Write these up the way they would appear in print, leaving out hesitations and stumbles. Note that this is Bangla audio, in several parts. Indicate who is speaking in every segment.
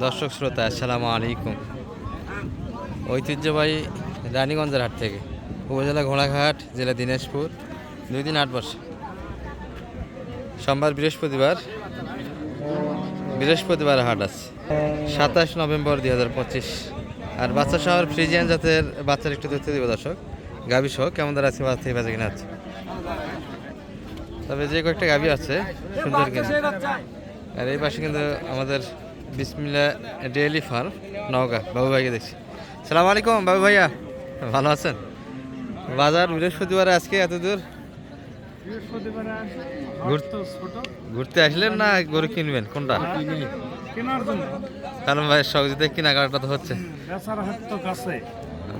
Speaker 1: দর্শক শ্রোতা আসসালামু আলাইকুম। ঐতিহ্যবাহী রানীগঞ্জের হাট থেকে উপজেলা ঘোড়াঘাট, জেলা দিনাজপুর, 2 দিন 8 বর্ষ। সোমবার বৃহস্পতিবার হাট আছে 27 নভেম্বর 2025। আর বাচ্চা শহর ফ্রিজিয়ান জাতের বাচ্চার একটু তথ্য দিব দর্শক। গাভী সহ কেমন দাঁড়া আছে বাচ্চা বাজে কিনা আছে, তবে যে কয়েকটা গাভী আছে সুন্দর কিনা। আর এই পাশে কিন্তু আমাদের বিসমিল্লাহ ডেইলি ফার্ম নওগাঁ বাবু ভাইকে দেখছি। সালাম আলাইকুম বাবু ভাইয়া, ভালো আছেন? বাজার বৃহস্পতিবার আজকে এত দূর ঘুরতে আসলেন না গরু কিনবেন কোনটা? সালাম ভাইয়ের সহযোগিতায় কেনাকাটা তো হচ্ছে।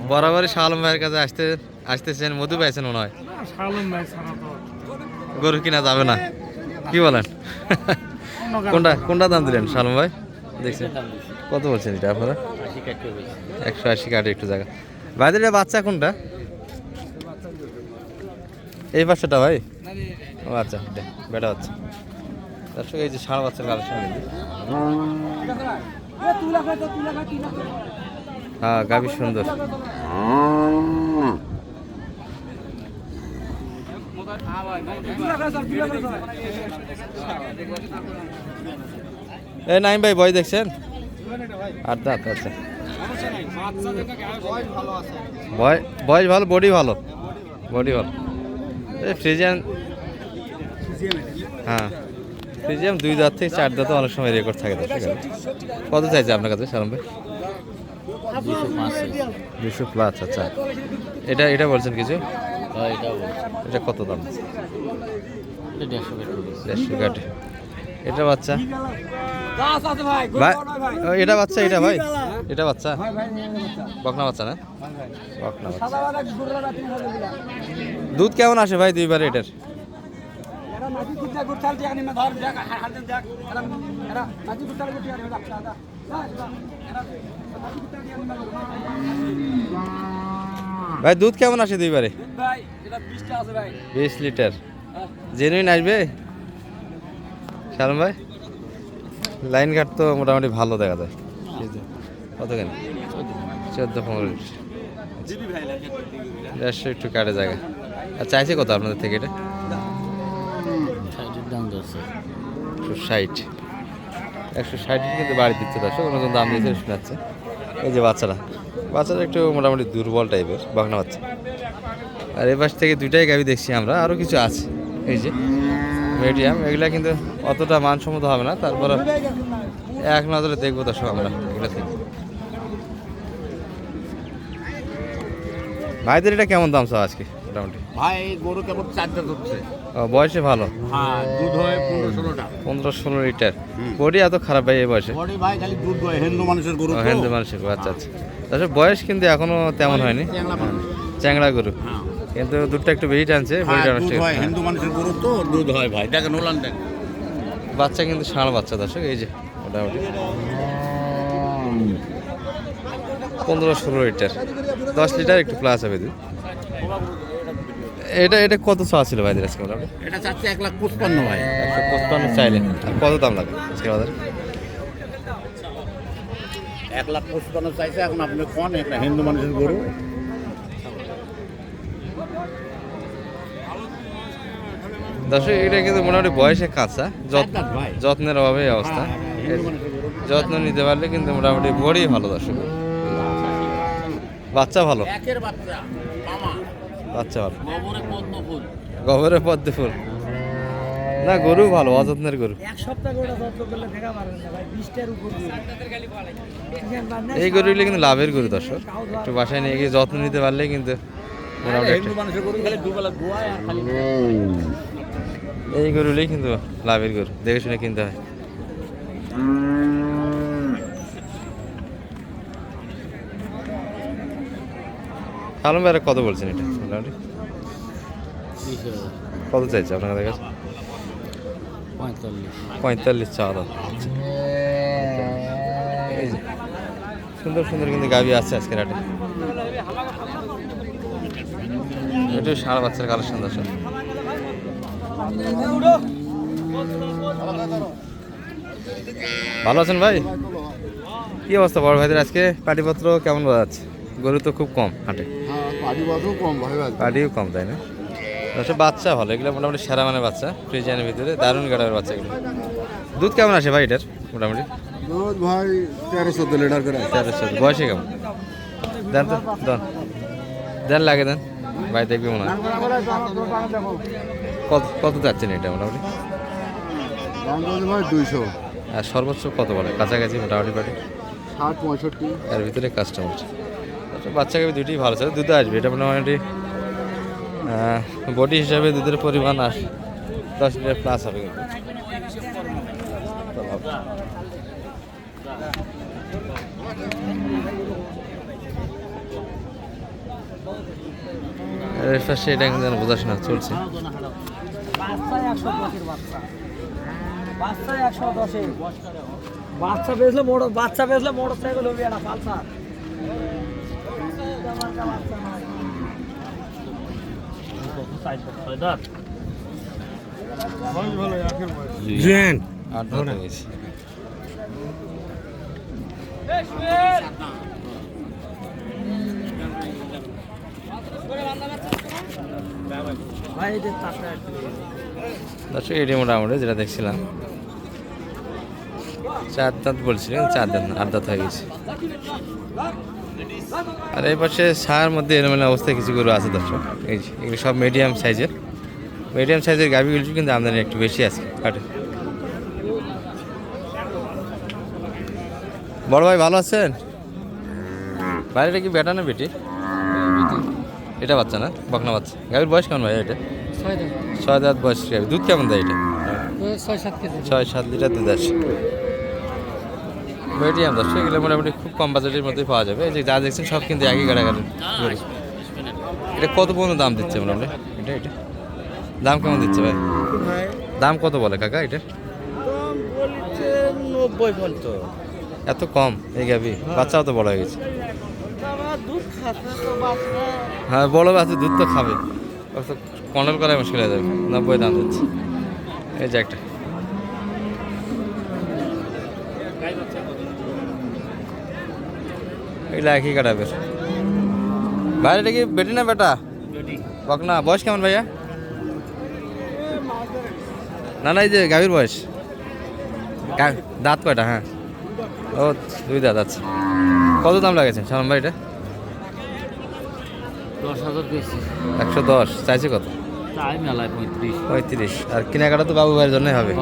Speaker 1: বরাবরই সালাম ভাইয়ের কাছে আসতেছেন, মধু পাইছেন মনে হয়। গরু কিনা যাবে না কি বলেন? কোনটা দাম দিলেন সালাম ভাই? দেখছেন কত বলছেন এটা আপনারা? 180 কাটে একটু জায়গা। ভাইদের বাচ্চা কোনটা? এই বাচ্চাটা ভাই? ও আচ্ছা, বেটা বাচ্চা। দর্শক এই যে ষাঁড় বাচ্চার কালেকশন, হ্যাঁ গাভী সুন্দর। এই নাইম ভাই বয় দেখছেন? আচ্ছা আচ্ছা, বয়স ভালো, বডি ভালো। এই ফ্রিজিয়ান, হ্যাঁ ফ্রিজিয়াম 2 দাঁত থেকে 4 দাঁতে অনেক সময় রেকর্ড থাকে। কত চাইছে আপনার কাছে সালাম ভাই? 200+। আচ্ছা, এটা বলছেন কিছু? এটা কত দাম? 150 কাটে। এটা বাচ্চা এটা বাচ্চা, এটা ভাই এটা বাচ্চা বকনা বাচ্চা না? বকনা বাচ্চা। দুধ কেমন আসে ভাই দুইবার এটার? ভাই দুধ কেমন আসে দুইবারে? 20 লিটার জেনুইন আসবে সালাম ভাই? লাইন ঘাট তো মোটামুটি ভালো দেখা যায়। কত কেন? 14-15 লিটার। 150 একটু কাটে জায়গা। আর চাইছে কত আপনাদের থেকে এটা? 160 কিন্তু বাড়ি দিচ্ছে দর্শক, নতুন দাম দিয়েছে শোনাচ্ছে। এই যে বাচ্চারা একটু মোটামুটি দুর্বল টাইপের বাগনা বাচ্চা। আর এই পাশ থেকে 2টাই গাভী দেখছি আমরা, আরও কিছু আছে এই যে মিডিয়াম, এগুলা কিন্তু অতটা মানসম্মত হবে না, তারপরে এক নজরে দেখবো দর্শক আমরা এগুলো থেকে। ভাইদের এটা কেমন দাম চাও আজকে মোটামুটি?
Speaker 2: ভাই গরু কেমন 4 দাঁত হচ্ছে।
Speaker 1: বয়সে ভালো,
Speaker 2: হ্যাঁ দুধ হয়
Speaker 1: 15-16 লিটার। বডি এত খারাপ ভাই এই বয়সে?
Speaker 2: বডি ভাই খালি দুধ হয়, হিন্দু মানুষের গরু তো।
Speaker 1: হিন্দু মানুষের গরু, আচ্ছা। তাছাড়া বয়স কিন্তু এখনো তেমন হয়নি, চ্যাংড়া গরু, কিন্তু দুধটা একটু বেশি টানছে।
Speaker 2: হিন্দু মানুষের গরু তো দুধ হয় ভাই, দেখেন ওলান দেখেন।
Speaker 1: বাচ্চা কিন্তু ষাঁড় বাচ্চা দর্শক, এই যে মোটামুটি 15-16 লিটার, 10 লিটার একটু প্লাস হবে দুধ। এটা কত চাওয়া ছিল ভাইদের আজকে?
Speaker 2: এটা চাচ্ছে 1,55,000 ভাই।
Speaker 1: 155 চাইলেন, আর কত দাম লাগে আজকে বাজারে?
Speaker 2: 1,55,000 চাইছে। এখন আপনি কোন একটা হিন্দু মানুষের গরু।
Speaker 1: দর্শক এটা কিন্তু মোটামুটি বয়সে কাঁচা, যত্নের অভাবে অবস্থা। যত্ন নিতে পারলে কিন্তু মোটামুটি বড়ি ভালো দর্শক, বাচ্চা ভালো, বাচ্চা ভালো, গোবরে পদ্ম ফুল না, গরু ভালো, অযত্নের গরু। এই গরুগুলো কিন্তু লাভের গরু দর্শক, একটু বাসায় নিয়ে গিয়ে যত্ন নিতে পারলে কিন্তু এই গরুগুলোই কিন্তু লাভের গরু, দেখে শুনে কিনতে হয়। সালাম ভাই কত বলছেন এটা মোটামুটি? কত চাইছে আপনাদের কাছে? 45 চাওয়া দাম। সুন্দর কিন্তু গাভী আছে আজকের হাটে। একটু ষাঁড় বাচ্চার কালেকশন দর্শক। ভালো আছেন ভাই? কি অবস্থা বড় ভাইদের আজকে পাটিপত্র কেমন বোঝা যাচ্ছে? গরু তো খুব কম হাটে,
Speaker 3: হ্যাঁ পাটি বাজারও কম ভাই ভাই।
Speaker 1: পাটিও কম, তাই না? আচ্ছা, বাচ্চা ভালো, এগুলো মোটামুটি সেরা মানে বাচ্চা, ফ্রিজিয়ানের ভিতরে দারুণ গাড়ার বাচ্চা এগুলো। দুধ কেমন আসে ভাই এটার মোটামুটি?
Speaker 3: দুধ ভাই 13-14 লিটার করে।
Speaker 1: 13-14। বয়সে কেমন? দেন তো, দেন দেন, লাগে দেন ভাই, দেখবি মনে হয়। কত যাচ্ছেন এটা মোটামুটি?
Speaker 3: দাম বলছে ভাই 200,
Speaker 1: আর সর্বোচ্চ কত বলে কাছাকাছি মোটামুটি পাটি?
Speaker 3: 60-65।
Speaker 1: এর ভিতরে কাস্টমার। আচ্ছা, বাচ্চাকে দুটোই ভালো ছিল, দুধ আসবে এটা মোটামুটি বডি হিসাবে দুধের পরিমাণ 10 লিটার প্লাস হবে কিন্তু। এর পাশে এটা কিন্তু বোঝাশোনা চলছে।
Speaker 4: বাচ্চা বেচলে মোটর সাইকেল হবে একটা পালসার।
Speaker 1: আট দাঁত হয়ে গেছে।
Speaker 4: ভাই এদের তাপটা একটু
Speaker 1: দর্শক এটি মোটামুটি যেটা দেখছিলাম 4 দাঁত বলছিলেন, 4 দাঁত না 8 দাঁত হয়ে গেছে। আর এই পাশে ছায়ার মধ্যে এরকম অবস্থায় কিছু গরু আছে দর্শক, এই যে এগুলো সব মিডিয়াম সাইজের গাভিগুলো কিন্তু আমদানি একটু বেশি আছে কাটে। বড় ভাই ভালো আছেন? বাইরেটা কি বেটা না বেটি? এটা বাচ্চা না, বকনা বাচ্চা। গাভীর বয়স কেমন ভাই এটা? 6 দাঁত বয়স গাভী। দুধ কেমন দেয় এটা?
Speaker 4: 6-7 কেজি।
Speaker 1: 6-7 লিটার দুধ আসে। মিডিয়াম দর্শক, এগুলো মোটামুটি খুব কম বাজেটের মধ্যে পাওয়া যাবে। এই যে যা দেখছেন সব কিন্তু একই গাড়াগাড়ি। এটা কত পর্যন্ত দাম দিচ্ছে মোটামুটি? এটা দাম কেমন দিচ্ছে ভাই? দাম কত বলে কাকা এটা?
Speaker 4: 90 বলত।
Speaker 1: এত কম এই গাভী? বাচ্চাও তো বড় হয়ে গেছে।
Speaker 4: দুধ খাচ্ছে তো বাচ্চা।
Speaker 1: হ্যাঁ, বড় বাচ্চা দুধ তো খাবে, কন্ট্রোল করা মুশকিল হয়ে যাবে। 90 দাম দিচ্ছে। এই যে একটা এগুলো একই কাটাবের। ভাই এটা কি বেটি না বেটা? বকনা। বয়স কেমন ভাইয়া? না এই যে গাভীর বয়স, দাঁত কয়টা? হ্যাঁ, ও 2 দাঁত আছে। কত দাম লাগেছে সালাম ভাই এটা?
Speaker 4: 10,000 কেজি।
Speaker 1: 110 চাইছে কত?
Speaker 4: তাই মেলায় 35।
Speaker 1: আর কেনাকাটা তো বাবু ভাইয়ের জন্যই হবে।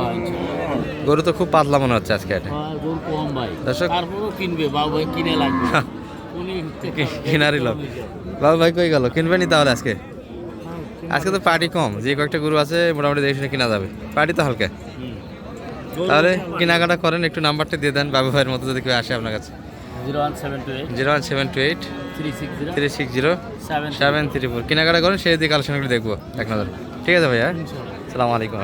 Speaker 1: গরু তো খুব পাতলা মনে হচ্ছে আজকে এটা।
Speaker 4: গরু কম ভাই।
Speaker 1: দর্শক
Speaker 4: তারপরেও কিনবে, বাবু ভাই কিনে লাগবে।
Speaker 1: কিনারই লোক। বাবু ভাই কই গেল? কিনবেনি তাহলে আজকে? আজকে তো পার্টি কম, যে কয়েকটা গরু আছে মোটামুটি দেখে শুনে কিনা যাবে। পার্টি তো হালকা। তাহলে কেনাকাটা করেন, একটু নাম্বারটা দিয়ে দেন বাবু ভাইয়ের মতো যদি কেউ আসে আপনার কাছে।
Speaker 4: 01728
Speaker 1: 01728
Speaker 4: 360
Speaker 1: 360 734। কেনাকাটা করেন, সেই দিয়ে কালেকশনগুলো দেখবো এক নজর। ঠিক আছে ভাইয়া, সালাম আলাইকুম।